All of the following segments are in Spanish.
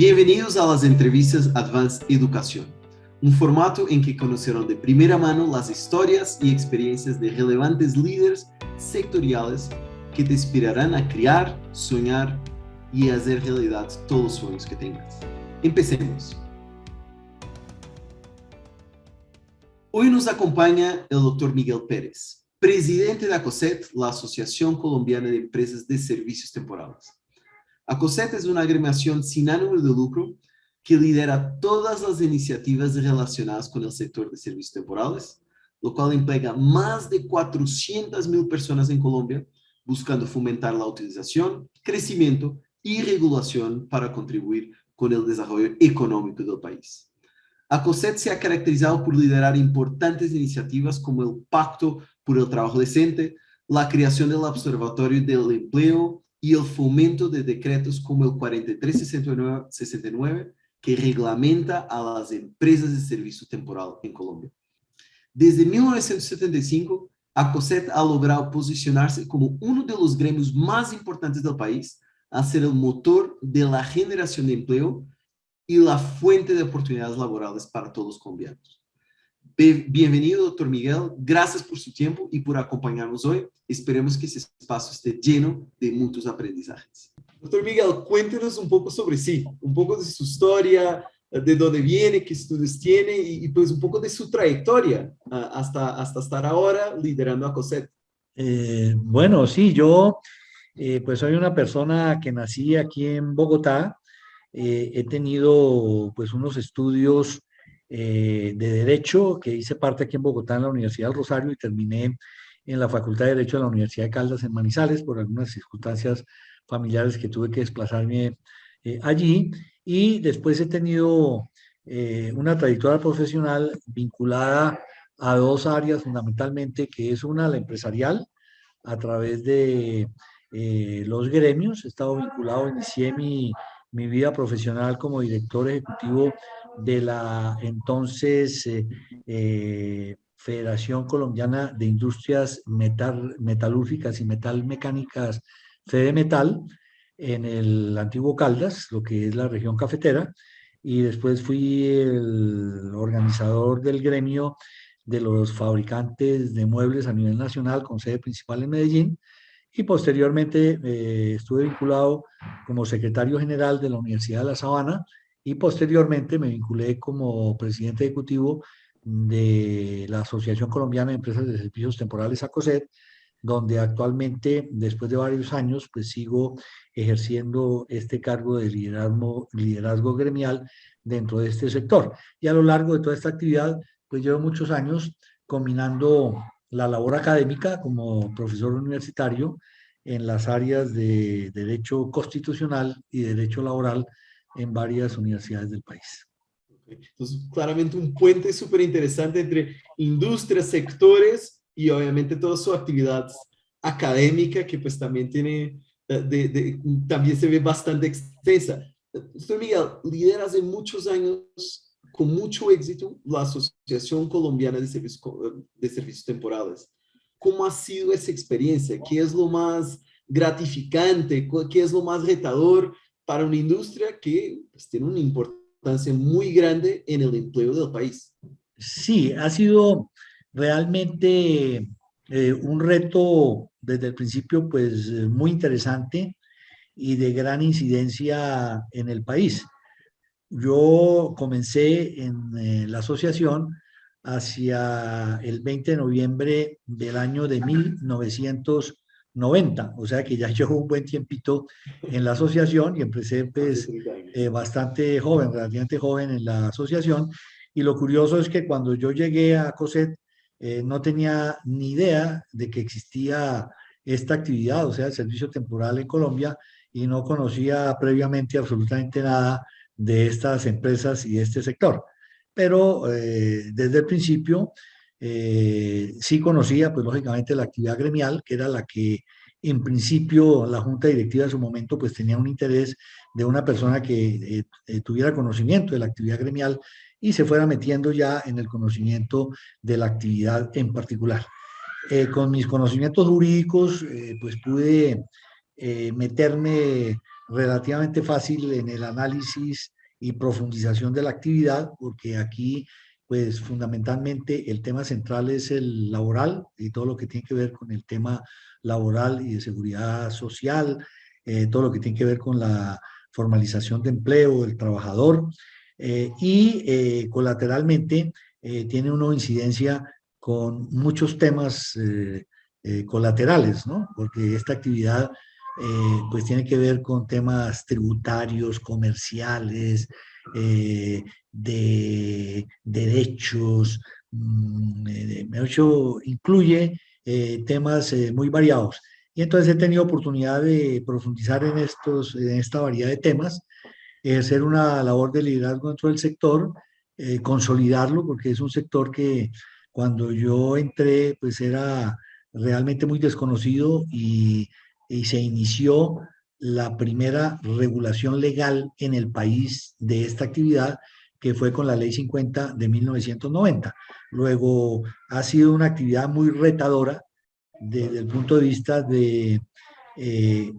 Bienvenidos a las entrevistas Advanced Educación, un formato en que conocerán de primera mano las historias y experiencias de relevantes líderes sectoriales que te inspirarán a crear, soñar y hacer realidad todos los sueños que tengas. Empecemos. Hoy nos acompaña el Dr. Miguel Pérez, presidente de ACOSET, la Asociación Colombiana de Empresas de Servicios Temporales. ACOSET es una agremiación sin ánimo de lucro que lidera todas las iniciativas relacionadas con el sector de servicios temporales, lo cual implica más de 400,000 personas en Colombia, buscando fomentar la utilización, crecimiento y regulación para contribuir con el desarrollo económico del país. ACOSET se ha caracterizado por liderar importantes iniciativas como el Pacto por el Trabajo Decente, la creación del Observatorio del Empleo y el fomento de decretos como el 4369, que reglamenta a las empresas de servicio temporal en Colombia. Desde 1975, ACOSET ha logrado posicionarse como uno de los gremios más importantes del país, al ser el motor de la generación de empleo y la fuente de oportunidades laborales para todos los colombianos. Bienvenido, doctor Miguel. Gracias por su tiempo y por acompañarnos hoy. Esperemos que ese espacio esté lleno de muchos aprendizajes. Doctor Miguel, cuéntenos un poco sobre sí, un poco de su historia, de dónde viene, qué estudios tiene y pues un poco de su trayectoria hasta estar ahora liderando ACOSET. Bueno, sí, yo pues soy una persona que nací aquí en Bogotá. He tenido pues unos estudios de Derecho que hice parte aquí en Bogotá en la Universidad del Rosario y terminé en la Facultad de Derecho de la Universidad de Caldas en Manizales por algunas circunstancias familiares que tuve que desplazarme allí. Y después he tenido una trayectoria profesional vinculada a dos áreas fundamentalmente, que es una, la empresarial, a través de los gremios. He estado vinculado, inicié mi vida profesional como director ejecutivo de la entonces Federación Colombiana de Industrias Metalúrgicas y Metalmecánicas, FEDEMETAL, en el antiguo Caldas, lo que es la región cafetera, y después fui el organizador del gremio de los fabricantes de muebles a nivel nacional, con sede principal en Medellín, y posteriormente estuve vinculado como secretario general de la Universidad de La Sabana, y posteriormente me vinculé como presidente ejecutivo de la Asociación Colombiana de Empresas de Servicios Temporales, ACOSET, donde actualmente, después de varios años, pues sigo ejerciendo este cargo de liderazgo gremial dentro de este sector. Y a lo largo de toda esta actividad, pues llevo muchos años combinando la labor académica como profesor universitario en las áreas de Derecho Constitucional y Derecho Laboral en varias universidades del país. Entonces, claramente un puente súper interesante entre industrias, sectores y obviamente toda su actividad académica, que pues también tiene, también se ve bastante extensa. Usted, Miguel, lidera hace muchos años con mucho éxito la Asociación Colombiana de Servicios Temporales. ¿Cómo ha sido esa experiencia? ¿Qué es lo más gratificante? ¿Qué es lo más retador para una industria que pues, tiene una importancia muy grande en el empleo del país? Sí, ha sido realmente un reto desde el principio, pues muy interesante y de gran incidencia en el país. Yo comencé en la asociación hacia el 20 de noviembre del año de 1990, o sea que ya llevo un buen tiempito en la asociación y empecé Hace pues 30 años. bastante joven, relativamente joven en la asociación. Y lo curioso es que cuando yo llegué a COSET no tenía ni idea de que existía esta actividad, o sea, el servicio temporal en Colombia, y no conocía previamente absolutamente nada de estas empresas y de este sector. Pero desde el principio sí conocía, pues lógicamente, la actividad gremial, que era la que en principio la junta directiva de su momento pues tenía un interés de una persona que tuviera conocimiento de la actividad gremial y se fuera metiendo ya en el conocimiento de la actividad en particular. Con mis conocimientos jurídicos pues pude meterme relativamente fácil en el análisis y profundización de la actividad, porque aquí, pues fundamentalmente el tema central es el laboral y todo lo que tiene que ver con el tema laboral y de seguridad social, todo lo que tiene que ver con la formalización de empleo del trabajador colateralmente tiene una incidencia con muchos temas colaterales, ¿no? Porque esta actividad pues tiene que ver con temas tributarios, comerciales, de derechos, de hecho, incluye temas muy variados. Y entonces he tenido oportunidad de profundizar en esta variedad de temas, ejercer una labor de liderazgo dentro del sector, consolidarlo, porque es un sector que cuando yo entré, pues era realmente muy desconocido y se inició la primera regulación legal en el país de esta actividad, que fue con la Ley 50 de 1990. Luego ha sido una actividad muy retadora desde el punto de vista de eh,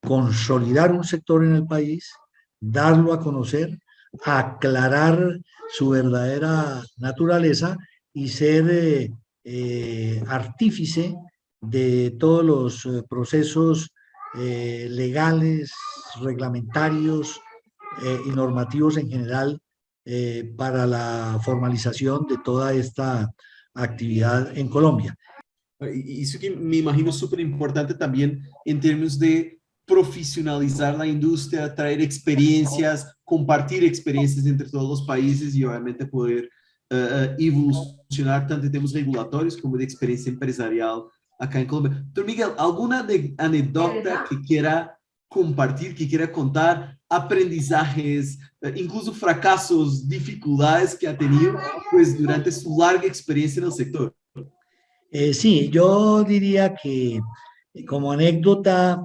consolidar un sector en el país, darlo a conocer, aclarar su verdadera naturaleza y ser artífice de todos los procesos legales, reglamentarios y normativos en general para la formalización de toda esta actividad en Colombia. Isso que me imagino súper importante también en términos de profesionalizar la industria, traer experiencias, compartir experiencias entre todos los países y obviamente poder evolucionar tanto en temas regulatorios como de experiencia empresarial acá en Colombia. Doctor Miguel, ¿alguna anécdota que quiera compartir, que quiera contar, aprendizajes, incluso fracasos, dificultades que ha tenido pues, durante su larga experiencia en el sector? Sí, yo diría que como anécdota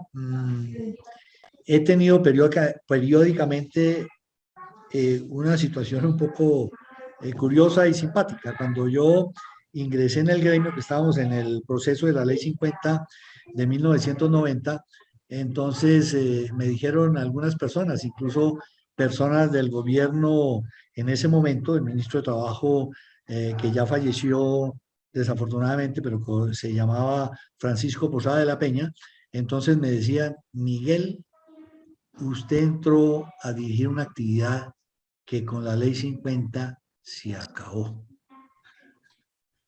he tenido periódicamente una situación un poco curiosa y simpática. Cuando yo ingresé en el gremio, que estábamos en el proceso de la Ley 50 de 1990, entonces me dijeron algunas personas, incluso personas del gobierno en ese momento, el ministro de Trabajo que ya falleció desafortunadamente, pero se llamaba Francisco Posada de la Peña, entonces me decían, Miguel, usted entró a dirigir una actividad que con la ley 50 se acabó.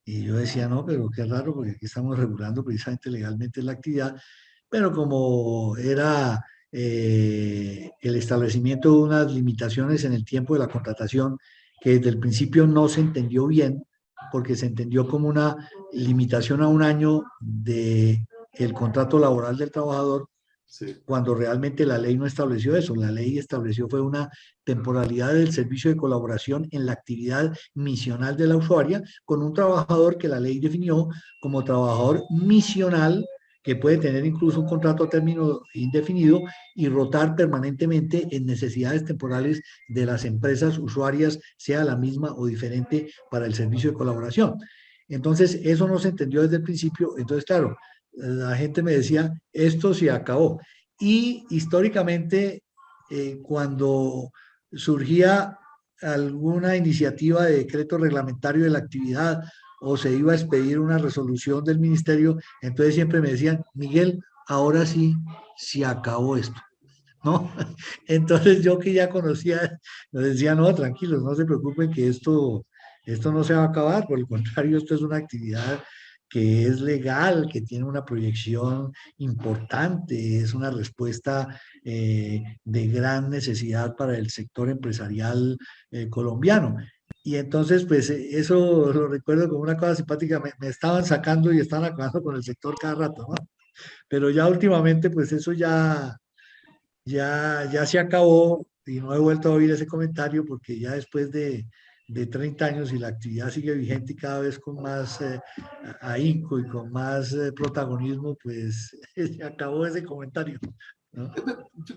Y yo decía, no, pero qué raro, porque aquí estamos regulando precisamente legalmente la actividad, pero como era el establecimiento de unas limitaciones en el tiempo de la contratación, que desde el principio no se entendió bien, porque se entendió como una limitación a un año de el contrato laboral del trabajador, sí, cuando realmente la ley no estableció eso. La ley estableció fue una temporalidad del servicio de colaboración en la actividad misional de la usuaria con un trabajador que la ley definió como trabajador misional, que puede tener incluso un contrato a término indefinido y rotar permanentemente en necesidades temporales de las empresas usuarias, sea la misma o diferente para el servicio de colaboración. Entonces, eso no se entendió desde el principio. Entonces, claro, la gente me decía, esto se acabó. Y históricamente, cuando surgía alguna iniciativa de decreto reglamentario de la actividad o se iba a expedir una resolución del ministerio, entonces siempre me decían, Miguel, ahora sí se acabó esto, ¿no? Entonces yo que ya conocía, me decía, no, tranquilos, no se preocupen que esto no se va a acabar, por el contrario, esto es una actividad que es legal, que tiene una proyección importante, es una respuesta de gran necesidad para el sector empresarial colombiano. Y entonces, pues eso lo recuerdo como una cosa simpática, me estaban sacando y estaban acabando con el sector cada rato, ¿no? Pero ya últimamente, pues eso ya se acabó y no he vuelto a oír ese comentario porque ya después de 30 años y la actividad sigue vigente y cada vez con más ahínco y con más protagonismo, pues se acabó ese comentario, ¿no?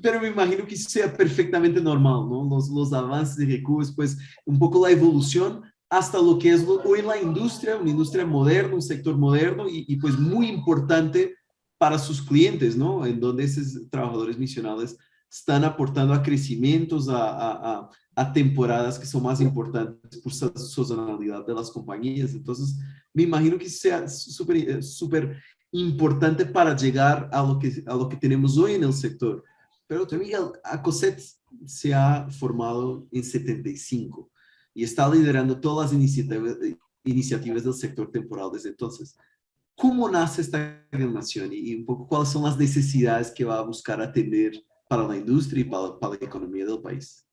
Pero me imagino que eso sea perfectamente normal, ¿no? Los avances de recursos, pues un poco la evolución hasta lo que es hoy la industria, una industria moderna, un sector moderno y pues muy importante para sus clientes, ¿no? En donde esos trabajadores misionales están aportando a crecimientos, a temporadas que son más importantes por la sazonalidad de las compañías. Entonces, me imagino que sea súper importante para llegar a lo que tenemos hoy en el sector. Pero también a COSET se ha formado en 75 y está liderando todas las iniciativas del sector temporal desde entonces. ¿Cómo nace esta agremiación y un poco cuáles son las necesidades que va a buscar atender para la industria y para la economía del país?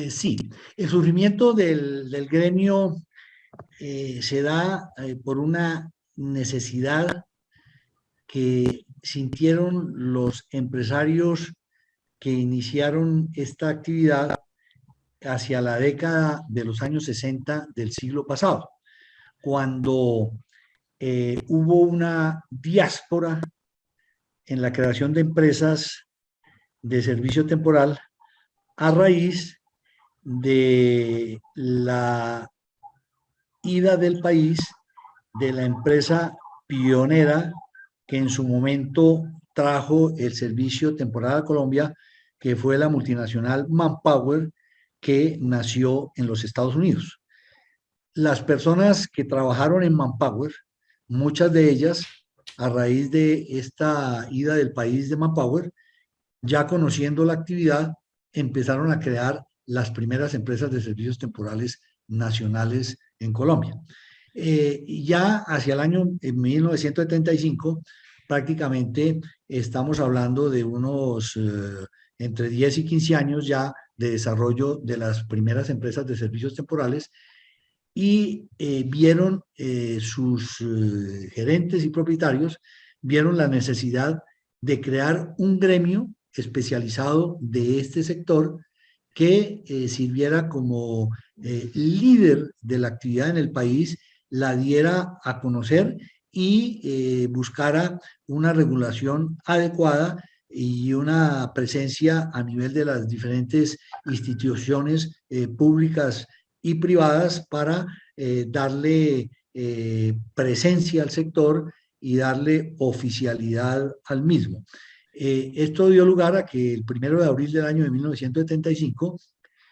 Sí, el surgimiento del gremio se da por una necesidad que sintieron los empresarios que iniciaron esta actividad hacia la década de los años 60 del siglo pasado, cuando hubo una diáspora en la creación de empresas de servicio temporal a raíz de la ida del país de la empresa pionera que en su momento trajo el servicio temporal a Colombia, que fue la multinacional Manpower, que nació en los Estados Unidos. Las personas que trabajaron en Manpower, muchas de ellas, a raíz de esta ida del país de Manpower, ya conociendo la actividad, empezaron a crear las primeras empresas de servicios temporales nacionales en Colombia. Ya hacia el año 1975, prácticamente estamos hablando de unos entre 10 y 15 años ya de desarrollo de las primeras empresas de servicios temporales y vieron sus gerentes y propietarios, vieron la necesidad de crear un gremio especializado de este sector que sirviera como líder de la actividad en el país, la diera a conocer y buscara una regulación adecuada y una presencia a nivel de las diferentes instituciones públicas y privadas para darle presencia al sector y darle oficialidad al mismo. Esto dio lugar a que el 1 de abril del año de 1975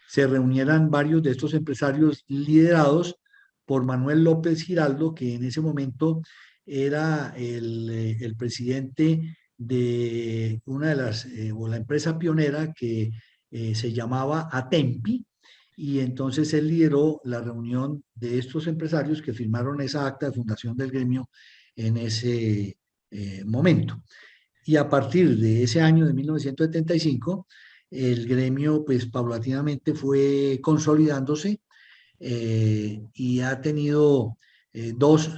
se reunieran varios de estos empresarios liderados por Manuel López Giraldo, que en ese momento era el presidente de una de las, o la empresa pionera que se llamaba Atempi, y entonces él lideró la reunión de estos empresarios que firmaron esa acta de fundación del gremio en ese momento. Y a partir de ese año de 1975, el gremio pues paulatinamente fue consolidándose y ha tenido dos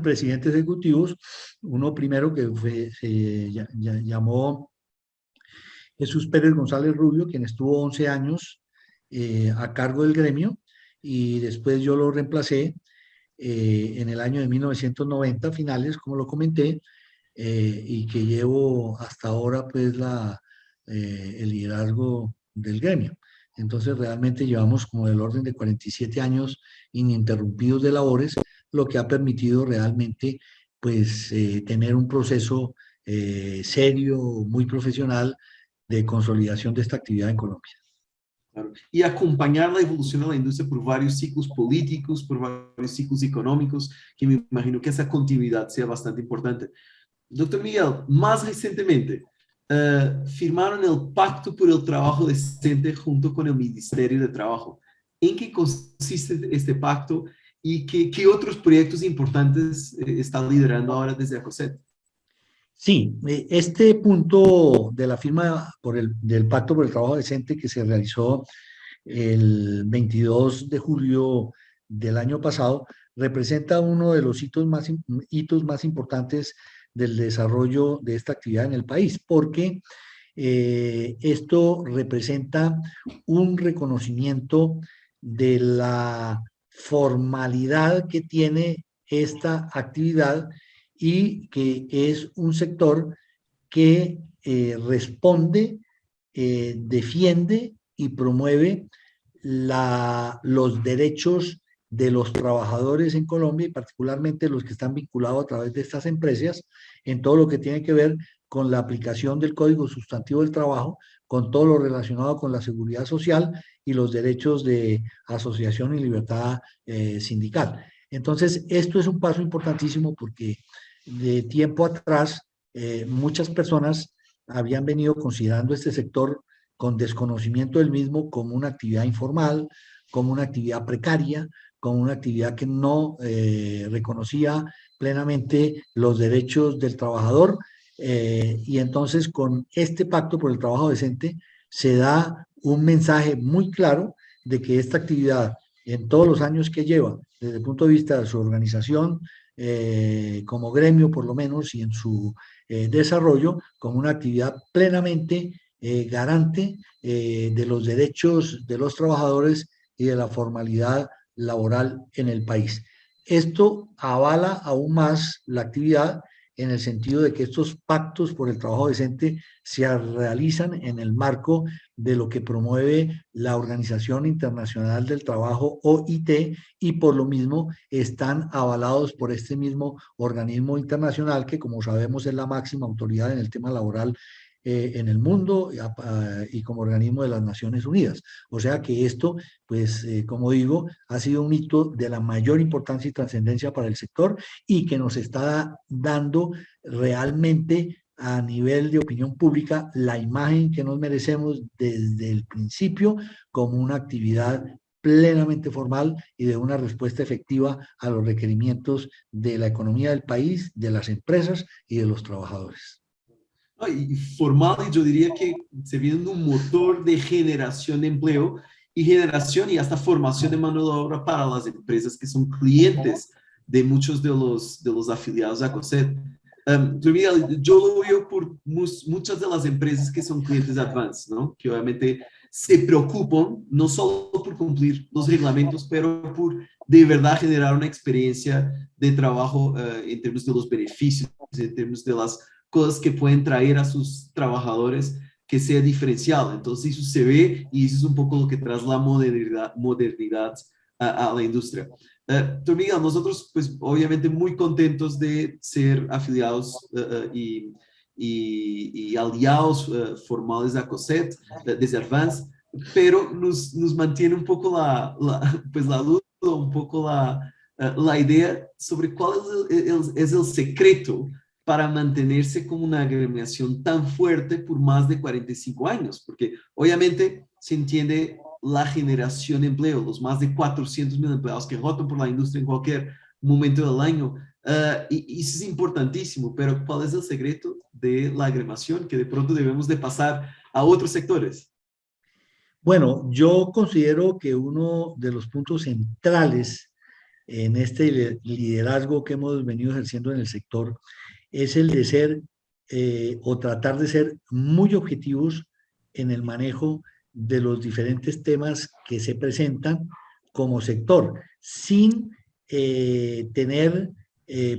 presidentes ejecutivos, uno primero que se llamó Jesús Pérez González Rubio, quien estuvo 11 años a cargo del gremio, y después yo lo reemplacé en el año de 1990, finales, como lo comenté, y que llevo hasta ahora pues el liderazgo del gremio. Entonces realmente llevamos como del orden de 47 años ininterrumpidos de labores, lo que ha permitido realmente pues tener un proceso serio, muy profesional de consolidación de esta actividad en Colombia. Claro. Y acompañar la evolución de la industria por varios ciclos políticos, por varios ciclos económicos, que me imagino que esa continuidad sea bastante importante. Doctor Miguel, más recientemente, firmaron el Pacto por el Trabajo Decente junto con el Ministerio de Trabajo. ¿En qué consiste este pacto y qué otros proyectos importantes está liderando ahora desde ACOSET? Sí, este punto de la firma del Pacto por el Trabajo Decente que se realizó el 22 de julio del año pasado representa uno de los hitos más importantes del desarrollo de esta actividad en el país, porque esto representa un reconocimiento de la formalidad que tiene esta actividad y que es un sector que responde, defiende y promueve los derechos de los trabajadores en Colombia y particularmente los que están vinculados a través de estas empresas en todo lo que tiene que ver con la aplicación del Código Sustantivo del Trabajo con todo lo relacionado con la seguridad social y los derechos de asociación y libertad sindical. Entonces, esto es un paso importantísimo porque de tiempo atrás muchas personas habían venido considerando este sector con desconocimiento del mismo como una actividad informal, como una actividad precaria, como una actividad que no reconocía plenamente los derechos del trabajador. Y entonces con este pacto por el trabajo decente se da un mensaje muy claro de que esta actividad en todos los años que lleva, desde el punto de vista de su organización, como gremio por lo menos, y en su desarrollo, como una actividad plenamente garante de los derechos de los trabajadores y de la formalidad laboral en el país. Esto avala aún más la actividad en el sentido de que estos pactos por el trabajo decente se realizan en el marco de lo que promueve la Organización Internacional del Trabajo, OIT, y por lo mismo están avalados por este mismo organismo internacional que, como sabemos, es la máxima autoridad en el tema laboral en el mundo y como organismo de las Naciones Unidas. O sea que esto, pues, como digo, ha sido un hito de la mayor importancia y trascendencia para el sector y que nos está dando realmente a nivel de opinión pública la imagen que nos merecemos desde el principio como una actividad plenamente formal y de una respuesta efectiva a los requerimientos de la economía del país, de las empresas y de los trabajadores. No, y formal, y yo diría que se viene un motor de generación de empleo y generación y hasta formación de mano de obra para las empresas que son clientes de muchos de los afiliados a COSET. Miguel, yo lo veo por muchas de las empresas que son clientes de Advance, ¿no? Que obviamente se preocupan no solo por cumplir los reglamentos, pero por de verdad generar una experiencia de trabajo en términos de los beneficios, en términos de las cosas que pueden traer a sus trabajadores que sea diferenciado. Entonces eso se ve y eso es un poco lo que trae la modernidad a la industria. Miguel, nosotros pues obviamente muy contentos de ser afiliados y aliados formales de COSET, desde Advance, pero nos mantiene un poco pues la duda, un poco la idea sobre cuál es el secreto para mantenerse como una agremiación tan fuerte por más de 45 años, porque obviamente se entiende la generación de empleo, los más de 400,000 empleados que rotan por la industria en cualquier momento del año, y eso es importantísimo, pero ¿cuál es el secreto de la agremiación que de pronto debemos de pasar a otros sectores? Bueno, yo considero que uno de los puntos centrales en este liderazgo que hemos venido ejerciendo en el sector es el de ser o tratar de ser muy objetivos en el manejo de los diferentes temas que se presentan como sector, sin tener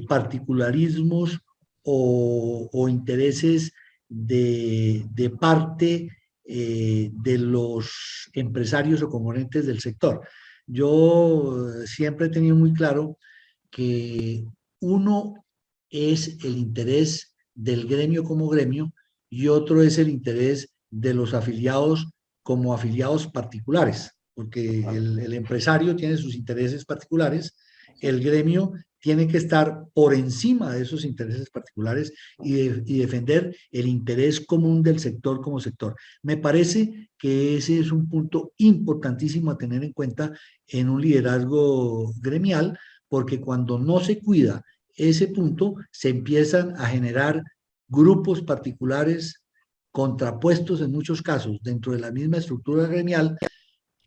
particularismos o intereses de parte de los empresarios o componentes del sector. Yo siempre he tenido muy claro que uno es el interés del gremio como gremio y otro es el interés de los afiliados como afiliados particulares, porque el empresario tiene sus intereses particulares, el gremio tiene que estar por encima de esos intereses particulares y defender el interés común del sector como sector. Me parece que ese es un punto importantísimo a tener en cuenta en un liderazgo gremial, porque cuando no se cuida ese punto, se empiezan a generar grupos particulares contrapuestos en muchos casos dentro de la misma estructura gremial,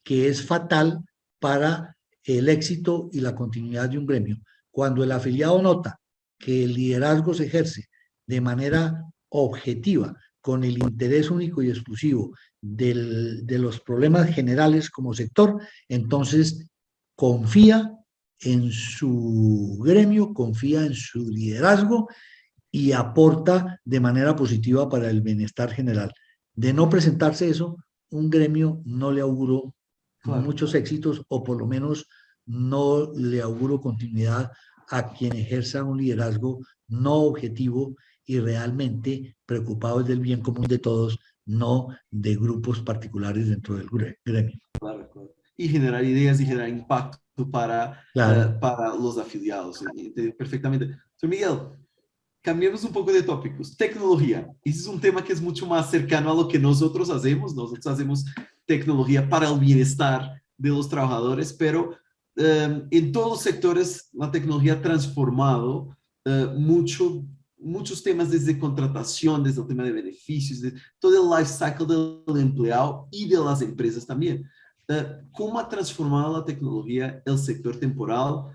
que es fatal para el éxito y la continuidad de un gremio. Cuando el afiliado nota que el liderazgo se ejerce de manera objetiva, con el interés único y exclusivo de los problemas generales como sector, entonces confía en su gremio, confía en su liderazgo y aporta de manera positiva para el bienestar general. De no presentarse eso, un gremio no le auguro Claro. muchos éxitos o por lo menos no le auguro continuidad a quien ejerza un liderazgo no objetivo y realmente preocupado del bien común de todos no de grupos particulares dentro del gremio. Claro, claro. Y generar ideas y generar impacto Claro. para los afiliados. Entiendo perfectamente. Entonces, Miguel, cambiemos un poco de tópicos. Tecnología. Ese es un tema que es mucho más cercano a lo que nosotros hacemos. Nosotros hacemos tecnología para el bienestar de los trabajadores, pero en todos los sectores la tecnología ha transformado muchos temas desde contratación, desde el tema de beneficios, de todo el life cycle del empleado y de las empresas también. ¿Cómo ha transformado la tecnología el sector temporal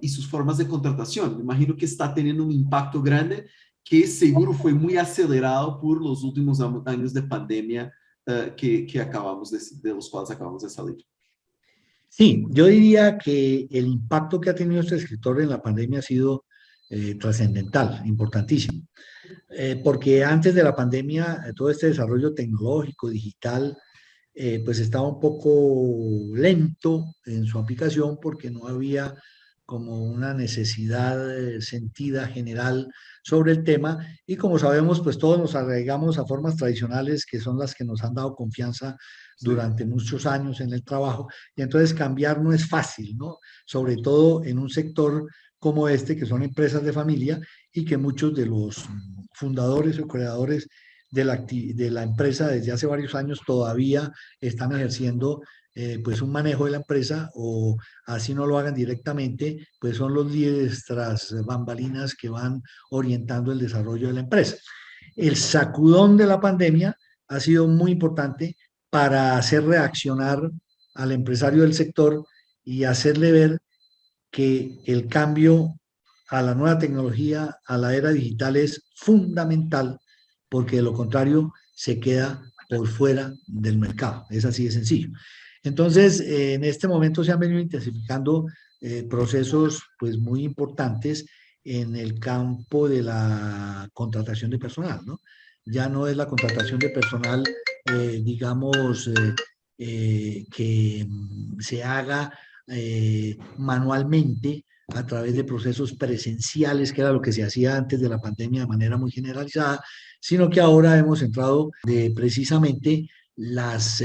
y sus formas de contratación? Me imagino que está teniendo un impacto grande que seguro fue muy acelerado por los últimos años de pandemia que acabamos de los cuales acabamos de salir. Sí, yo diría que el impacto que ha tenido este escritor en la pandemia ha sido trascendental, importantísimo. Porque antes de la pandemia, todo este desarrollo tecnológico, digital, pues estaba un poco lento en su aplicación porque no había como una necesidad sentida general sobre el tema y como sabemos, pues todos nos arraigamos a formas tradicionales que son las que nos han dado confianza Sí, durante muchos años en el trabajo y entonces cambiar no es fácil, ¿no? Sobre todo en un sector como este, que son empresas de familia y que muchos de los fundadores o creadores de la empresa desde hace varios años todavía están ejerciendo pues un manejo de la empresa o así no lo hagan directamente, pues son los líderes tras bambalinas que van orientando el desarrollo de la empresa. El sacudón de la pandemia ha sido muy importante para hacer reaccionar al empresario del sector y hacerle ver que el cambio a la nueva tecnología, a la era digital es fundamental, porque de lo contrario se queda por fuera del mercado. Es así de sencillo. Entonces, en este momento se han venido intensificando procesos pues, muy importantes en el campo de la contratación de personal, ¿no? Ya no es la contratación de personal, digamos, que se haga manualmente a través de procesos presenciales, que era lo que se hacía antes de la pandemia de manera muy generalizada, sino que ahora hemos entrado de precisamente las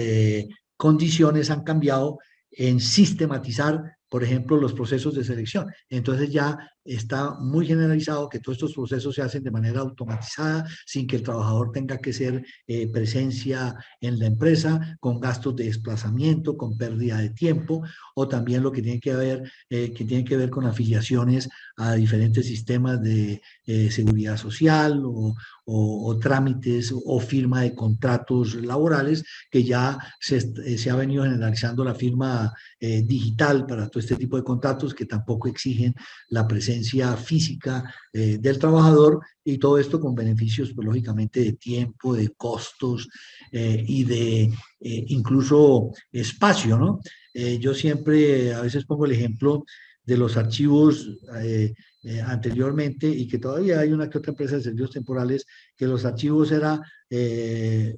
condiciones han cambiado en sistematizar, por ejemplo, los procesos de selección. Entonces ya está muy generalizado que todos estos procesos se hacen de manera automatizada, sin que el trabajador tenga que ser presencia en la empresa, con gastos de desplazamiento, con pérdida de tiempo, o también lo que tiene que ver con afiliaciones a diferentes sistemas de seguridad social o trámites o firma de contratos laborales, que ya se ha venido generalizando la firma digital para todo este tipo de contratos que tampoco exigen la presencia física del trabajador y todo esto con beneficios, pues, lógicamente, de tiempo, de costos y de incluso espacio, ¿no? Yo siempre a veces pongo el ejemplo de los archivos anteriormente y que todavía hay una que otra empresa de servicios temporales que los archivos era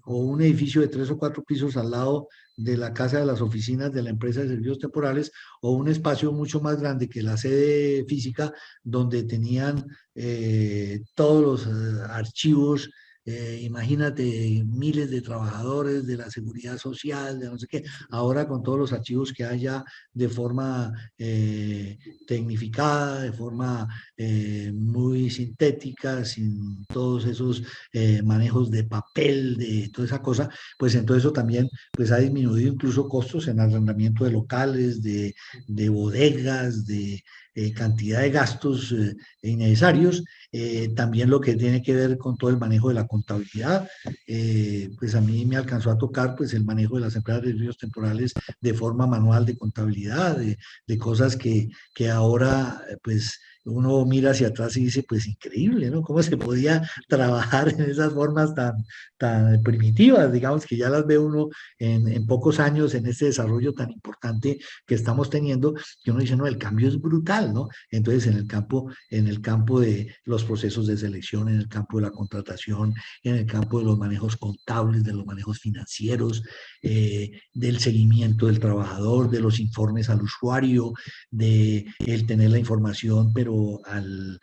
o un edificio de 3 o 4 pisos al lado de la casa de las oficinas de la empresa de servicios temporales o un espacio mucho más grande que la sede física donde tenían todos los archivos. Imagínate miles de trabajadores de la seguridad social, de no sé qué, ahora con todos los archivos que haya de forma tecnificada, de forma muy sintética, sin todos esos manejos de papel, de toda esa cosa, pues entonces eso también pues ha disminuido incluso costos en arrendamiento de locales, de bodegas, de cantidad de gastos innecesarios. También lo que tiene que ver con todo el manejo de la contabilidad, pues a mí me alcanzó a tocar pues el manejo de las empresas de servicios temporales de forma manual de contabilidad, de cosas que ahora pues uno mira hacia atrás y dice, pues increíble, ¿no? ¿Cómo se podía trabajar en esas formas tan primitivas, digamos, que ya las ve uno en pocos años en este desarrollo tan importante que estamos teniendo, que uno dice, no, el cambio es brutal, ¿no? Entonces, en el campo de los procesos de selección, en el campo de la contratación, en el campo de los manejos contables, de los manejos financieros, del seguimiento del trabajador, de los informes al usuario, de el tener la información, pero al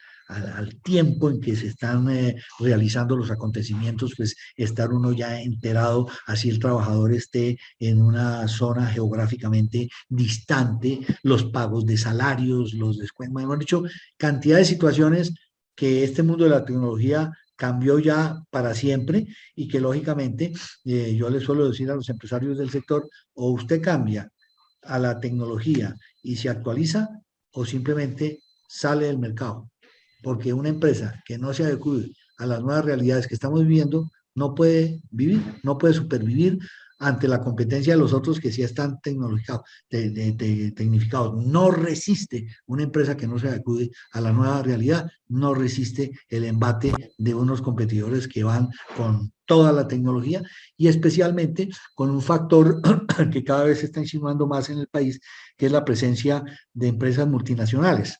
tiempo en que se están realizando los acontecimientos, pues estar uno ya enterado, así el trabajador esté en una zona geográficamente distante, los pagos de salarios, los descuentos, hemos dicho, cantidad de situaciones que este mundo de la tecnología cambió ya para siempre y que lógicamente yo les suelo decir a los empresarios del sector, o usted cambia a la tecnología y se actualiza o simplemente sale del mercado, porque una empresa que no se adecue a las nuevas realidades que estamos viviendo no puede vivir, no puede supervivir ante la competencia de los otros que sí están tecnificados. No resiste una empresa que no se adecue a la nueva realidad, no resiste el embate de unos competidores que van con toda la tecnología y especialmente con un factor que cada vez se está insinuando más en el país, que es la presencia de empresas multinacionales,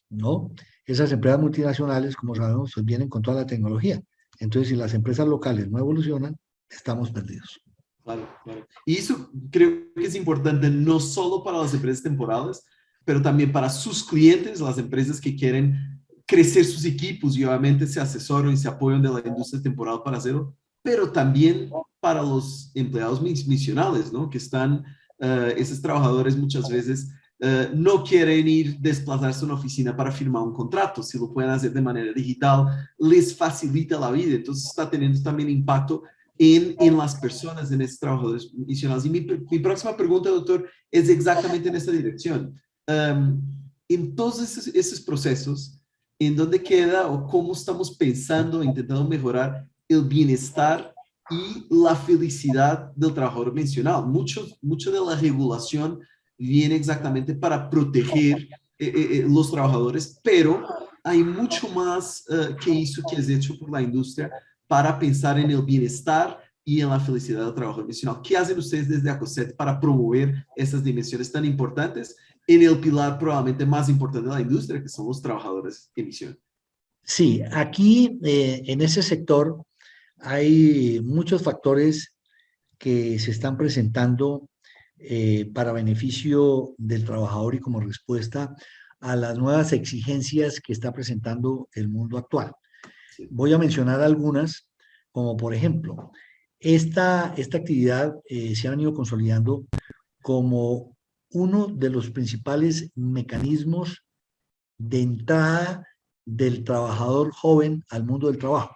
¿no? Esas empresas multinacionales, como sabemos, pues vienen con toda la tecnología. Entonces, si las empresas locales no evolucionan, estamos perdidos. Claro, claro. Y eso creo que es importante no solo para las empresas temporales, pero también para sus clientes, las empresas que quieren crecer sus equipos y obviamente se asesoran y se apoyan de la industria temporal para hacerlo, pero también para los empleados misionales, ¿no? Que están, esos trabajadores muchas veces no quieren ir desplazarse a una oficina para firmar un contrato, si lo pueden hacer de manera digital, les facilita la vida, entonces está teniendo también impacto en las personas, en estos trabajadores misionales. Y mi próxima pregunta, doctor, es exactamente en esta dirección. En todos esos procesos, ¿en dónde queda o cómo estamos pensando, intentando mejorar el bienestar y la felicidad del trabajador misional? Mucho de la regulación viene exactamente para proteger los trabajadores, pero hay mucho más que eso que es hecho por la industria para pensar en el bienestar y en la felicidad del trabajador misional. ¿Qué hacen ustedes desde ACOSET para promover estas dimensiones tan importantes en el pilar probablemente más importante de la industria, que son los trabajadores en misión? Sí, aquí en ese sector hay muchos factores que se están presentando para beneficio del trabajador y como respuesta a las nuevas exigencias que está presentando el mundo actual. Sí. Voy a mencionar algunas, como por ejemplo, esta actividad se ha venido consolidando como uno de los principales mecanismos de entrada del trabajador joven al mundo del trabajo.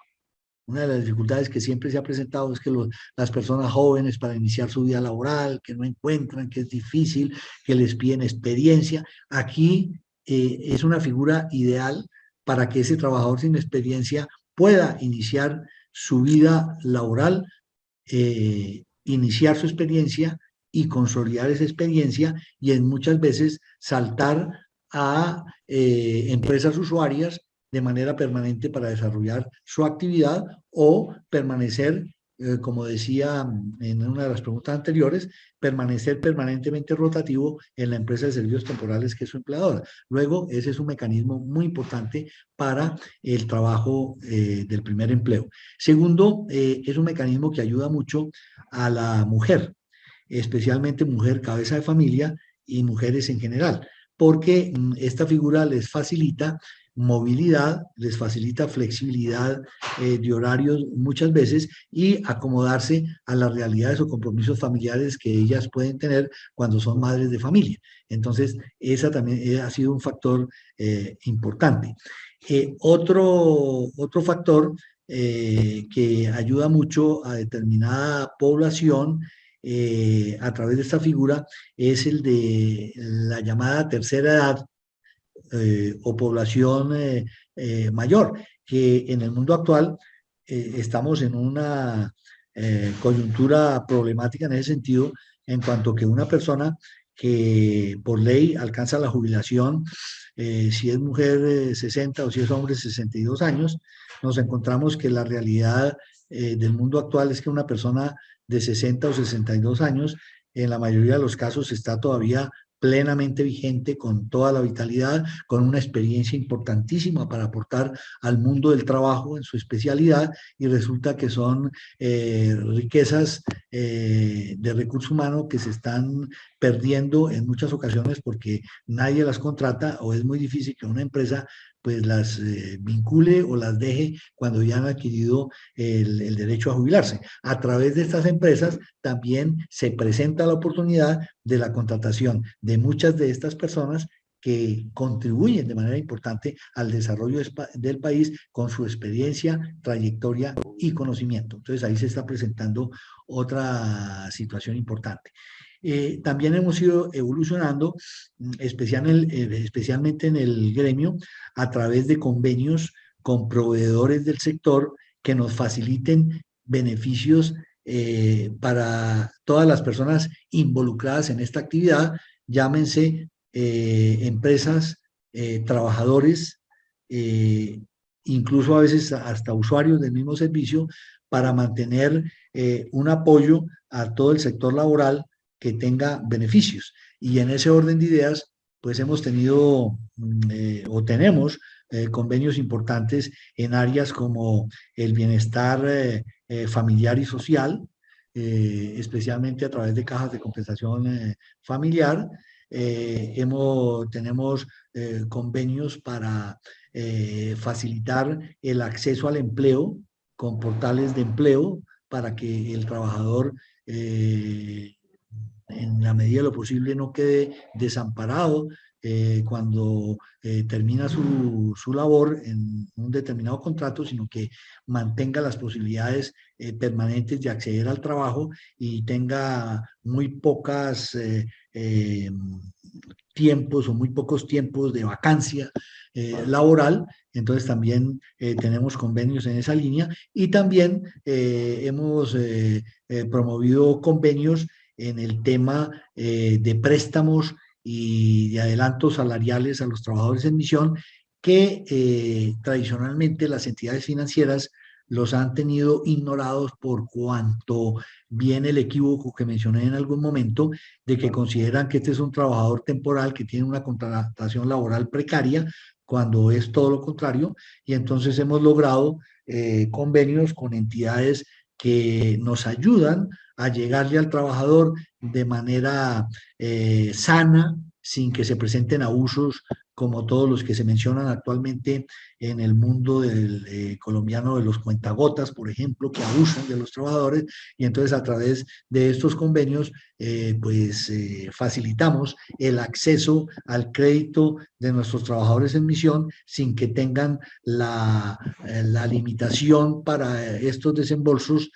Una de las dificultades que siempre se ha presentado es que las personas jóvenes para iniciar su vida laboral, que no encuentran, que es difícil, que les piden experiencia. Aquí es una figura ideal para que ese trabajador sin experiencia pueda iniciar su vida laboral, iniciar su experiencia y consolidar esa experiencia y en muchas veces saltar a empresas usuarias de manera permanente para desarrollar su actividad o permanecer, como decía en una de las preguntas anteriores, permanecer permanentemente rotativo en la empresa de servicios temporales que es su empleadora. Luego, ese es un mecanismo muy importante para el trabajo del primer empleo. Segundo, es un mecanismo que ayuda mucho a la mujer, especialmente mujer cabeza de familia y mujeres en general, porque esta figura les facilita movilidad, les facilita flexibilidad de horarios muchas veces y acomodarse a las realidades o compromisos familiares que ellas pueden tener cuando son madres de familia. Entonces, esa también ha sido un factor importante. Otro factor que ayuda mucho a determinada población a través de esta figura es el de la llamada tercera edad o población mayor, que en el mundo actual estamos en una coyuntura problemática en ese sentido, en cuanto que una persona que por ley alcanza la jubilación, si es mujer 60 o si es hombre 62 años, nos encontramos que la realidad del mundo actual es que una persona de 60 o 62 años, en la mayoría de los casos está todavía plenamente vigente, con toda la vitalidad, con una experiencia importantísima para aportar al mundo del trabajo en su especialidad, y resulta que son riquezas de recurso humano que se están perdiendo en muchas ocasiones porque nadie las contrata, o es muy difícil que una empresa pues las vincule o las deje cuando ya han adquirido el derecho a jubilarse. A través de estas empresas también se presenta la oportunidad de la contratación de muchas de estas personas que contribuyen de manera importante al desarrollo del país con su experiencia, trayectoria y conocimiento. Entonces ahí se está presentando otra situación importante. También hemos ido evolucionando, especialmente en el gremio, a través de convenios con proveedores del sector que nos faciliten beneficios para todas las personas involucradas en esta actividad, llámense empresas, trabajadores, eh, incluso a veces hasta usuarios del mismo servicio, para mantener un apoyo a todo el sector laboral que tenga beneficios. Y en ese orden de ideas, pues hemos tenido o tenemos convenios importantes en áreas como el bienestar familiar y social, especialmente a través de cajas de compensación familiar. Tenemos convenios para facilitar el acceso al empleo con portales de empleo para que el trabajador en la medida de lo posible no quede desamparado cuando termina su labor en un determinado contrato, sino que mantenga las posibilidades permanentes de acceder al trabajo y tenga muy pocas tiempos o muy pocos tiempos de vacancia laboral. Entonces también tenemos convenios en esa línea, y también hemos promovido convenios en el tema de préstamos y de adelantos salariales a los trabajadores en misión, que tradicionalmente las entidades financieras los han tenido ignorados por cuanto viene el equívoco que mencioné en algún momento, de que consideran que este es un trabajador temporal que tiene una contratación laboral precaria, cuando es todo lo contrario. Y entonces hemos logrado convenios con entidades que nos ayudan a llegarle al trabajador de manera sana, sin que se presenten abusos como todos los que se mencionan actualmente en el mundo del colombiano, de los cuentagotas, por ejemplo, que abusan de los trabajadores. Y entonces a través de estos convenios facilitamos el acceso al crédito de nuestros trabajadores en misión sin que tengan la limitación para estos desembolsos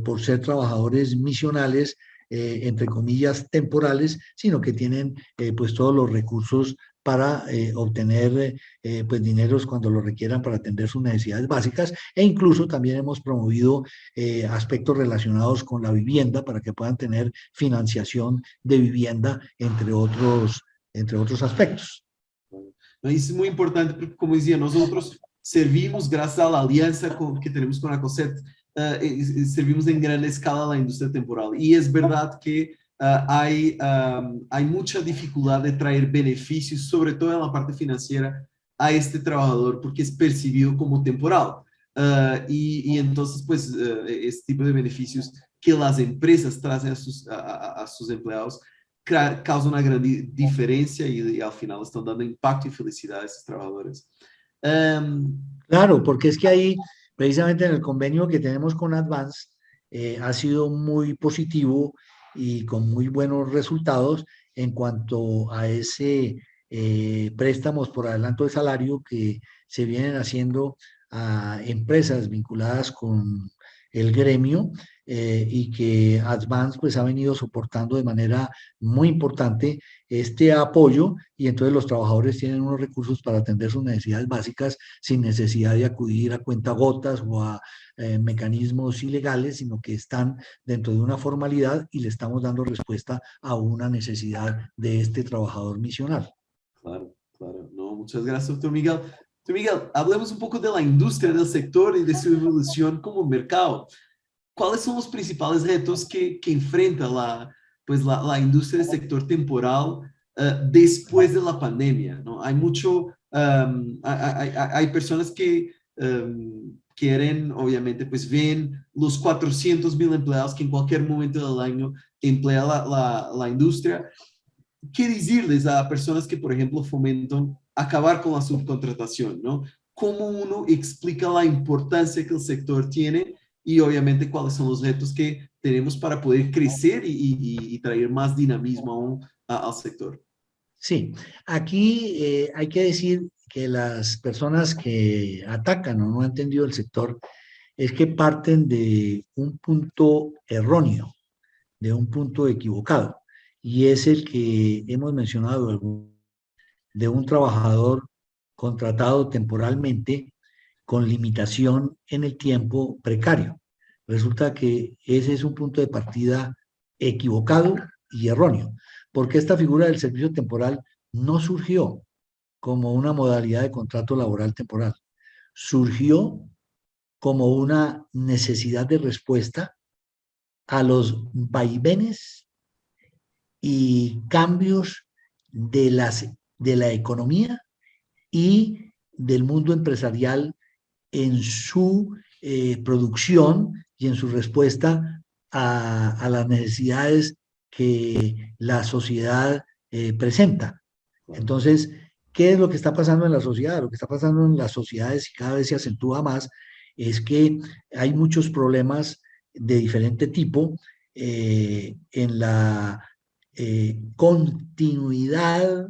por ser trabajadores misionales, entre comillas, temporales, sino que tienen pues todos los recursos para obtener pues dineros cuando lo requieran para atender sus necesidades básicas. E incluso también hemos promovido aspectos relacionados con la vivienda para que puedan tener financiación de vivienda, entre otros aspectos. Isso é muito importante porque, como dizia, nós outros servimos, graças à aliança que temos com a COSET, servimos em grande escala a indústria temporal. E é verdade que há muita dificuldade de trazer benefícios, sobretudo na parte financeira, a este trabalhador, porque é percebido como temporal. Então, pues, esse tipo de benefícios que as empresas trazem a seus empregados causa uma grande diferença e ao final estão dando impacto e felicidade a esses trabalhadores. Claro, porque es que ahí, precisamente en el convenio que tenemos con Advance, ha sido muy positivo y con muy buenos resultados en cuanto a ese préstamos por adelanto de salario que se vienen haciendo a empresas vinculadas con el gremio, y que Advance pues ha venido soportando de manera muy importante este apoyo, y entonces los trabajadores tienen unos recursos para atender sus necesidades básicas sin necesidad de acudir a cuentagotas o a mecanismos ilegales, sino que están dentro de una formalidad y le estamos dando respuesta a una necesidad de este trabajador misional. Claro, claro. No, muchas gracias, doctor Miguel. Doctor Miguel, hablemos un poco de la industria del sector y de su evolución como mercado. ¿Cuáles son los principales retos que enfrenta la industria del sector temporal después de la pandemia, ¿no? Hay mucho, hay personas que quieren, obviamente, pues ven los 400.000 empleados que en cualquier momento del año emplea la industria. ¿Qué decirles a personas que, por ejemplo, fomentan acabar con la subcontratación, ¿no? ¿Cómo uno explica la importancia que el sector tiene y obviamente cuáles son los retos que tenemos para poder crecer y traer más dinamismo aún al sector? Sí, aquí hay que decir que las personas que atacan o no han entendido el sector es que parten de un punto erróneo, de un punto equivocado, y es el que hemos mencionado, de un trabajador contratado temporalmente con limitación en el tiempo precario. Resulta que ese es un punto de partida equivocado y erróneo, porque esta figura del servicio temporal no surgió como una modalidad de contrato laboral temporal, surgió como una necesidad de respuesta a los vaivenes y cambios de la economía y del mundo empresarial en su producción y en su respuesta a las necesidades que la sociedad presenta. Entonces, ¿qué es lo que está pasando en la sociedad? Lo que está pasando en las sociedades y cada vez se acentúa más es que hay muchos problemas de diferente tipo en la continuidad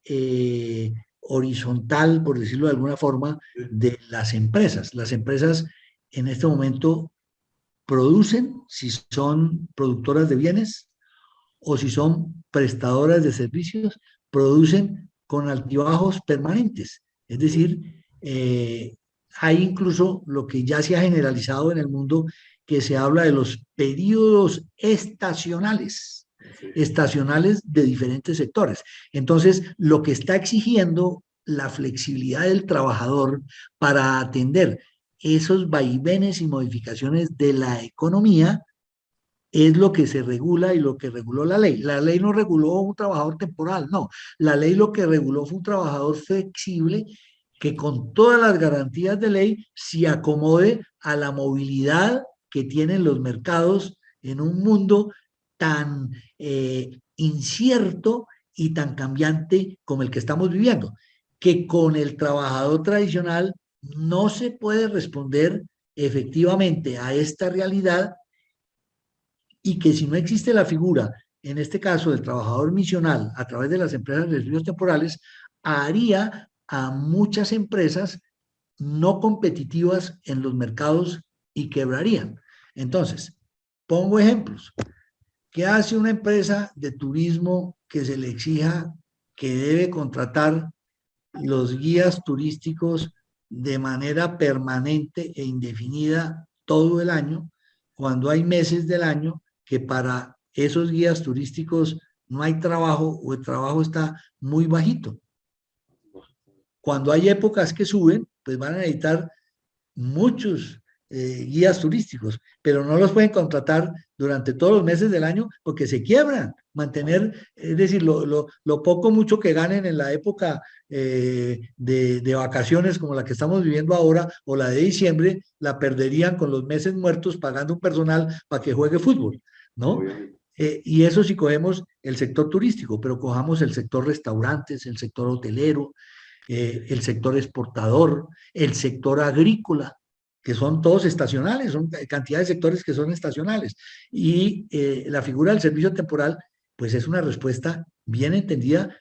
eh, horizontal, por decirlo de alguna forma, de las empresas. Las empresas en este momento producen, si son productoras de bienes o si son prestadoras de servicios, producen con altibajos permanentes. Es decir, hay incluso lo que ya se ha generalizado en el mundo, que se habla de los periodos estacionales de diferentes sectores. Entonces, lo que está exigiendo la flexibilidad del trabajador para atender esos vaivenes y modificaciones de la economía es lo que se regula y lo que reguló la ley. La ley no reguló un trabajador temporal, no. La ley lo que reguló fue un trabajador flexible que con todas las garantías de ley se acomode a la movilidad que tienen los mercados en un mundo tan incierto y tan cambiante como el que estamos viviendo, que con el trabajador tradicional no se puede responder efectivamente a esta realidad, y que si no existe la figura, en este caso del trabajador misional, a través de las empresas de servicios temporales, haría a muchas empresas no competitivas en los mercados y quebrarían. Entonces, pongo ejemplos. ¿Qué hace una empresa de turismo que se le exija que debe contratar los guías turísticos de manera permanente e indefinida todo el año, cuando hay meses del año que para esos guías turísticos no hay trabajo o el trabajo está muy bajito? Cuando hay épocas que suben, pues van a necesitar muchos guías turísticos, pero no los pueden contratar durante todos los meses del año porque se quiebran. Mantener, es decir, lo poco mucho que ganen en la época de vacaciones como la que estamos viviendo ahora o la de diciembre, la perderían con los meses muertos pagando un personal para que juegue fútbol, ¿no? Y eso si cogemos el sector turístico, pero cojamos el sector restaurantes, el sector hotelero, el sector exportador, el sector agrícola, que son todos estacionales, son cantidad de sectores que son estacionales. Y la figura del servicio temporal, pues es una respuesta bien entendida,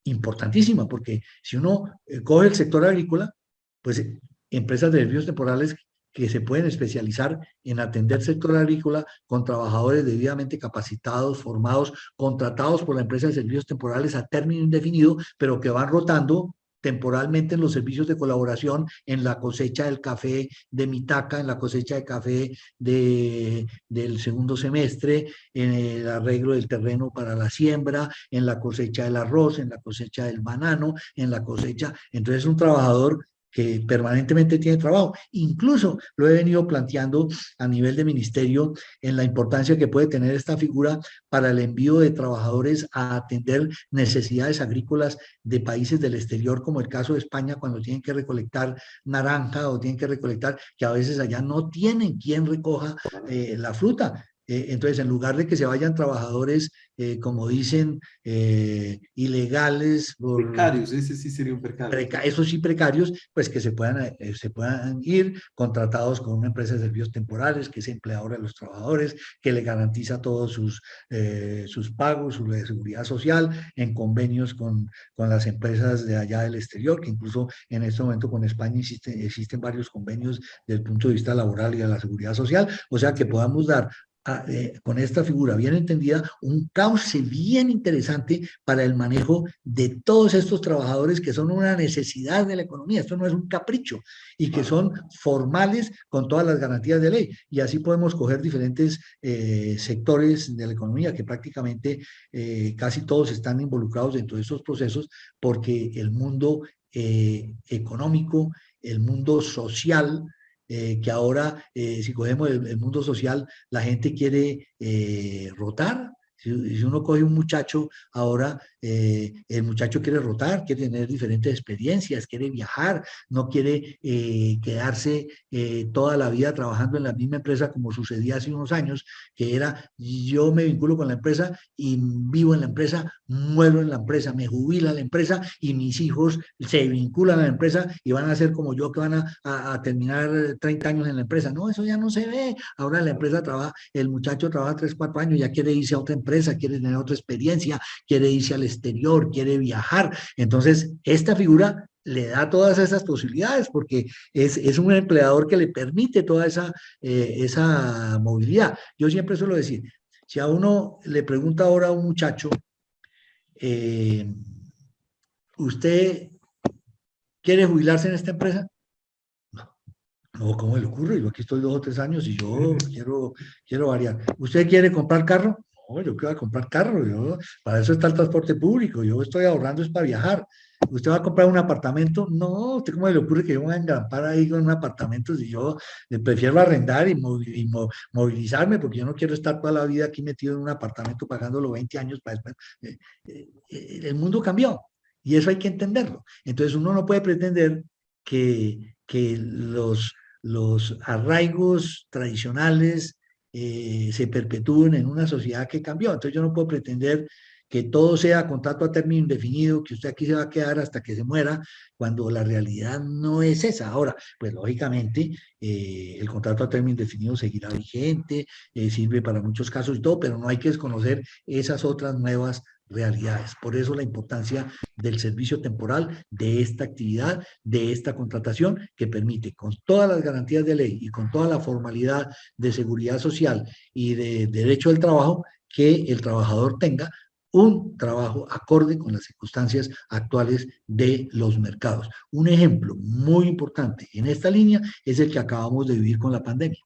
importantísima, porque si uno coge el sector agrícola, pues empresas de servicios temporales que se pueden especializar en atender sector agrícola con trabajadores debidamente capacitados, formados, contratados por la empresa de servicios temporales a término indefinido, pero que van rotando temporalmente en los servicios de colaboración, en la cosecha del café de Mitaca, en la cosecha de café del segundo semestre, en el arreglo del terreno para la siembra, en la cosecha del arroz, en la cosecha del banano, en la cosecha. Entonces, un trabajador que permanentemente tiene trabajo. Incluso lo he venido planteando a nivel de ministerio en la importancia que puede tener esta figura para el envío de trabajadores a atender necesidades agrícolas de países del exterior, como el caso de España, cuando tienen que recolectar naranja o tienen que recolectar, que a veces allá no tienen quien recoja la fruta. Entonces, en lugar de que se vayan trabajadores, como dicen, ilegales, Precarios, ese sí serían precarios, ¿no? esos sí precarios, pues que se puedan ir contratados con una empresa de servicios temporales, que es empleadora de los trabajadores, que le garantiza todos sus pagos, su seguridad social, en convenios con las empresas de allá del exterior, que incluso en este momento con España existen varios convenios desde el punto de vista laboral y de la seguridad social, o sea que podamos dar con esta figura bien entendida, un cauce bien interesante para el manejo de todos estos trabajadores que son una necesidad de la economía. Esto no es un capricho y que son formales con todas las garantías de ley. Y así podemos coger diferentes sectores de la economía que prácticamente casi todos están involucrados dentro de estos procesos porque el mundo económico, el mundo social, que ahora, si cogemos el mundo social, la gente quiere rotar. Si uno coge un muchacho ahora, el muchacho quiere rotar, quiere tener diferentes experiencias, quiere viajar, no quiere quedarse toda la vida trabajando en la misma empresa como sucedía hace unos años, que era yo me vinculo con la empresa y vivo en la empresa, muero en la empresa, me jubila la empresa y mis hijos se vinculan a la empresa y van a ser como yo que van a terminar 30 años en la empresa. No, eso ya no se ve. Ahora la empresa trabaja, el muchacho trabaja 3, 4 años, ya quiere irse a otra empresa, quiere tener otra experiencia, quiere irse al exterior, quiere viajar. Entonces, esta figura le da todas esas posibilidades porque es un empleador que le permite toda esa movilidad. Yo siempre suelo decir, si a uno le pregunta ahora a un muchacho, eh, ¿usted quiere jubilarse en esta empresa? No, ¿cómo le ocurre? Yo aquí estoy 2 o 3 años y yo quiero variar. ¿Usted quiere comprar carro? No, yo quiero comprar carro. Para eso está el transporte público. Yo estoy ahorrando es para viajar. ¿Usted va a comprar un apartamento? No, ¿usted cómo le ocurre que yo me voy a engrampar ahí con un apartamento si yo prefiero arrendar y movilizarme porque yo no quiero estar toda la vida aquí metido en un apartamento pagándolo 20 años para después? El mundo cambió y eso hay que entenderlo. Entonces uno no puede pretender que los arraigos tradicionales se perpetúen en una sociedad que cambió. Entonces yo no puedo pretender que todo sea contrato a término indefinido, que usted aquí se va a quedar hasta que se muera, cuando la realidad no es esa. Ahora, pues lógicamente el contrato a término indefinido seguirá vigente, sirve para muchos casos y todo, pero no hay que desconocer esas otras nuevas realidades. Por eso la importancia del servicio temporal, de esta actividad, de esta contratación que permite con todas las garantías de ley y con toda la formalidad de seguridad social y de derecho del trabajo que el trabajador tenga un trabajo acorde con las circunstancias actuales de los mercados. Un ejemplo muy importante en esta línea es el que acabamos de vivir con la pandemia.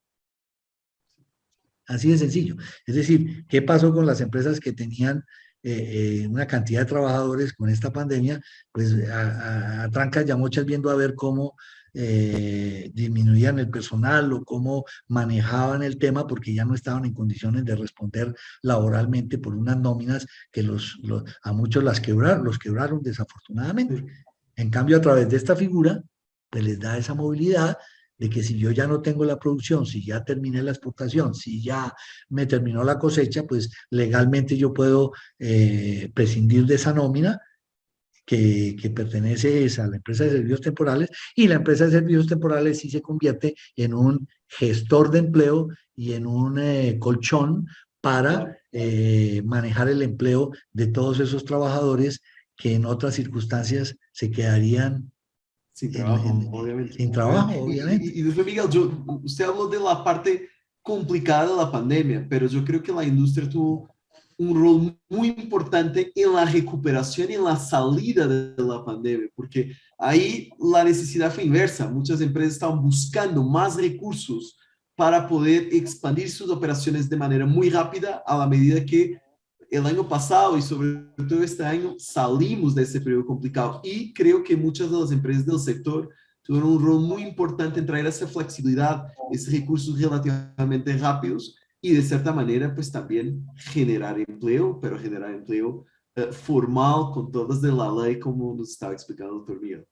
Así de sencillo. Es decir, ¿qué pasó con las empresas que tenían una cantidad de trabajadores con esta pandemia? Pues a trancas y a mochas viendo a ver cómo disminuían el personal o cómo manejaban el tema porque ya no estaban en condiciones de responder laboralmente por unas nóminas que a muchos los quebraron desafortunadamente. En cambio, a través de esta figura, pues les da esa movilidad de que si yo ya no tengo la producción, si ya terminé la exportación, si ya me terminó la cosecha, pues legalmente yo puedo prescindir de esa nómina que pertenece a la empresa de servicios temporales y la empresa de servicios temporales sí se convierte en un gestor de empleo y en un colchón para manejar el empleo de todos esos trabajadores que en otras circunstancias se quedarían Sin trabajo, obviamente. sin trabajo, obviamente. Doctor Miguel, usted habló de la parte complicada de la pandemia, pero yo creo que la industria tuvo un rol muy importante en la recuperación y en la salida de la pandemia, porque ahí la necesidad fue inversa. Muchas empresas estaban buscando más recursos para poder expandir sus operaciones de manera muy rápida a la medida que el año pasado y sobre todo este año salimos de ese periodo complicado y creo que muchas de las empresas del sector tuvieron un rol muy importante en traer esa flexibilidad, esos recursos relativamente rápidos y de cierta manera pues también generar empleo, pero generar empleo formal con todas de la ley como nos estaba explicando el doctor Miguel.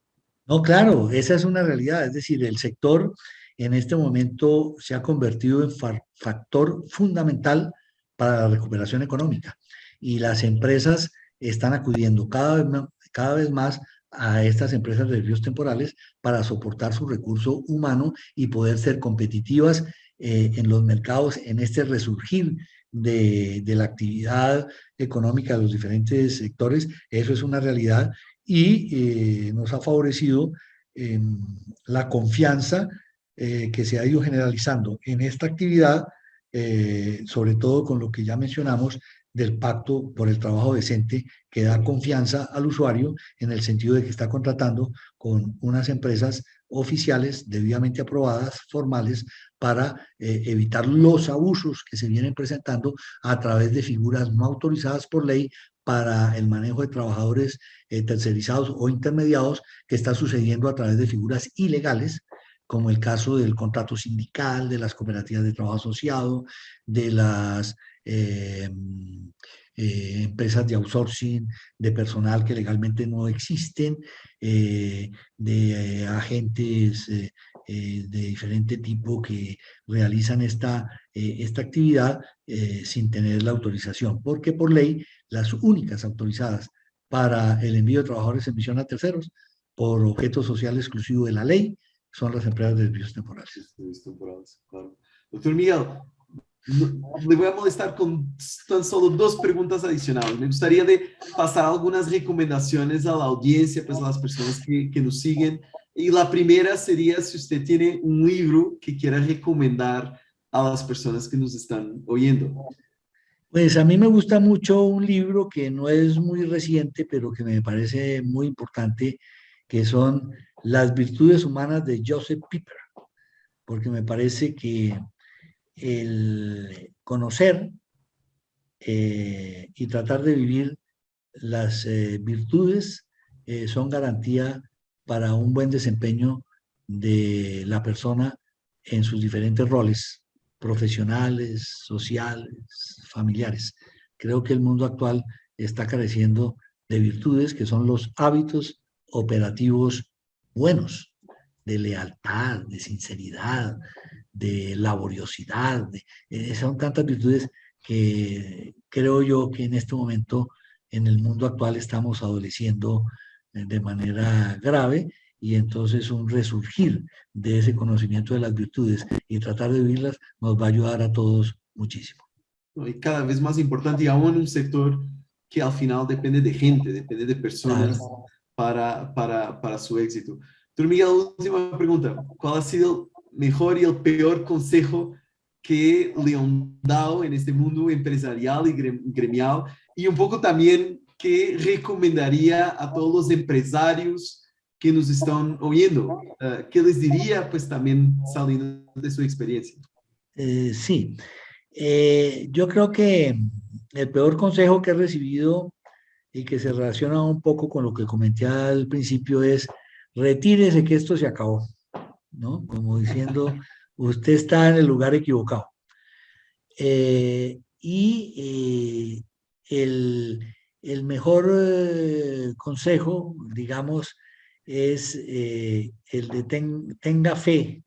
No, claro, esa es una realidad. Es decir, el sector en este momento se ha convertido en factor fundamental para la recuperación económica y las empresas están acudiendo cada vez más a estas empresas de servicios temporales para soportar su recurso humano y poder ser competitivas en los mercados, en este resurgir de la actividad económica de los diferentes sectores. Eso es una realidad y nos ha favorecido eh, la confianza que se ha ido generalizando en esta actividad, sobre todo con lo que ya mencionamos del pacto por el trabajo decente, que da confianza al usuario en el sentido de que está contratando con unas empresas oficiales debidamente aprobadas, formales, para evitar los abusos que se vienen presentando a través de figuras no autorizadas por ley para el manejo de trabajadores tercerizados o intermediados, que está sucediendo a través de figuras ilegales, como el caso del contrato sindical, de las cooperativas de trabajo asociado, de las empresas de outsourcing de personal que legalmente no existen, de agentes de diferente tipo que realizan esta actividad sin tener la autorización, porque por ley las únicas autorizadas para el envío de trabajadores en misión a terceros por objeto social exclusivo de la ley son las empresas de servicios temporales. Temporales, claro. Doctor Miguel, le voy a molestar con tan solo dos preguntas adicionales. Me gustaría de pasar algunas recomendaciones a la audiencia, pues a las personas que nos siguen. Y la primera sería si usted tiene un libro que quiera recomendar a las personas que nos están oyendo. Pues a mí me gusta mucho un libro que no es muy reciente, pero que me parece muy importante, que son Las virtudes humanas de Joseph Pieper, porque me parece que el conocer y tratar de vivir las virtudes son garantía para un buen desempeño de la persona en sus diferentes roles profesionales, sociales, familiares. Creo que el mundo actual está careciendo de virtudes que son los hábitos operativos buenos, de lealtad, de sinceridad, de laboriosidad. Son tantas virtudes que creo yo que en este momento en el mundo actual estamos adoleciendo de manera grave, y entonces un resurgir de ese conocimiento de las virtudes y tratar de vivirlas nos va a ayudar a todos muchísimo. Y cada vez más importante, y aún en un sector que al final depende de gente, depende de personas Claro. para su éxito. Doctor Miguel, última pregunta. ¿Cuál ha sido el mejor y el peor consejo que le han dado en este mundo empresarial y gremial? Y un poco también, ¿qué recomendaría a todos los empresarios que nos están oyendo? ¿Qué les diría, pues también saliendo de su experiencia? Sí, yo creo que el peor consejo que he recibido y que se relaciona un poco con lo que comenté al principio es: retírese que esto se acabó, ¿no? Como diciendo, usted está en el lugar equivocado. Y el mejor consejo, digamos, es el de tenga fe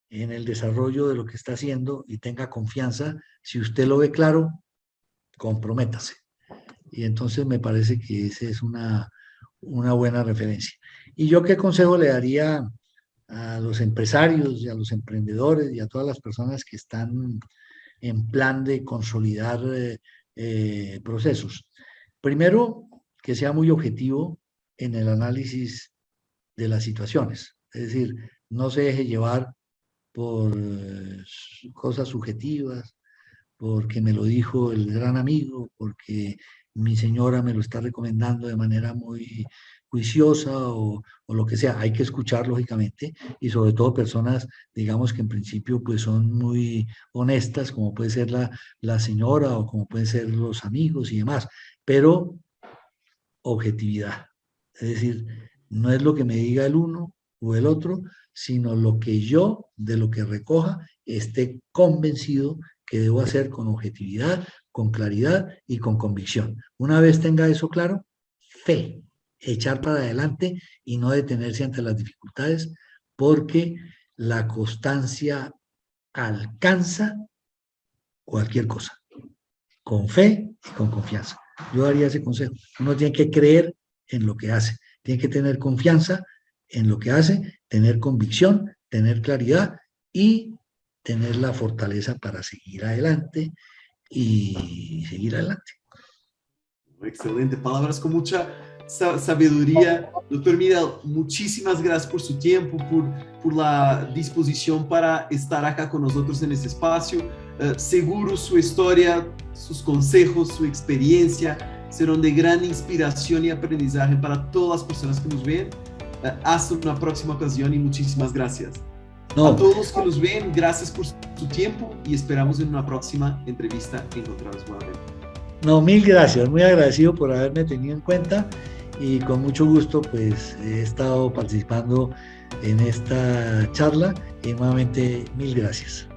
en el desarrollo de lo que está haciendo y tenga confianza. Si usted lo ve claro, comprométase. Y entonces me parece que esa es una buena referencia. ¿Y yo qué consejo le daría a los empresarios y a los emprendedores y a todas las personas que están en plan de consolidar procesos? Primero, que sea muy objetivo en el análisis de las situaciones. Es decir, no se deje llevar por cosas subjetivas, porque me lo dijo el gran amigo, porque mi señora me lo está recomendando de manera muy juiciosa o lo que sea. Hay que escuchar, lógicamente, y sobre todo personas, digamos, que en principio pues son muy honestas, como puede ser la señora o como pueden ser los amigos y demás, pero objetividad. Es decir, no es lo que me diga el uno, o el otro, sino lo que yo, de lo que recoja, esté convencido que debo hacer con objetividad, con claridad y con convicción. Una vez tenga eso claro, fe, echar para adelante y no detenerse ante las dificultades, porque la constancia alcanza cualquier cosa, con fe y con confianza. Yo daría ese consejo. Uno tiene que creer en lo que hace, tiene que tener confianza en lo que hace, tener convicción, tener claridad y tener la fortaleza para seguir adelante y seguir adelante. Excelente, palabras con mucha sabiduría. Doctor Miguel, muchísimas gracias por su tiempo, por la disposición para estar acá con nosotros en este espacio. Seguro su historia, sus consejos, su experiencia serán de gran inspiración y aprendizaje para todas las personas que nos ven. Hasta una próxima ocasión y muchísimas gracias. A todos los que nos ven, gracias por su tiempo y esperamos en una próxima entrevista encontrarnos nuevamente. No, mil gracias, muy agradecido por haberme tenido en cuenta y con mucho gusto pues he estado participando en esta charla y nuevamente mil gracias.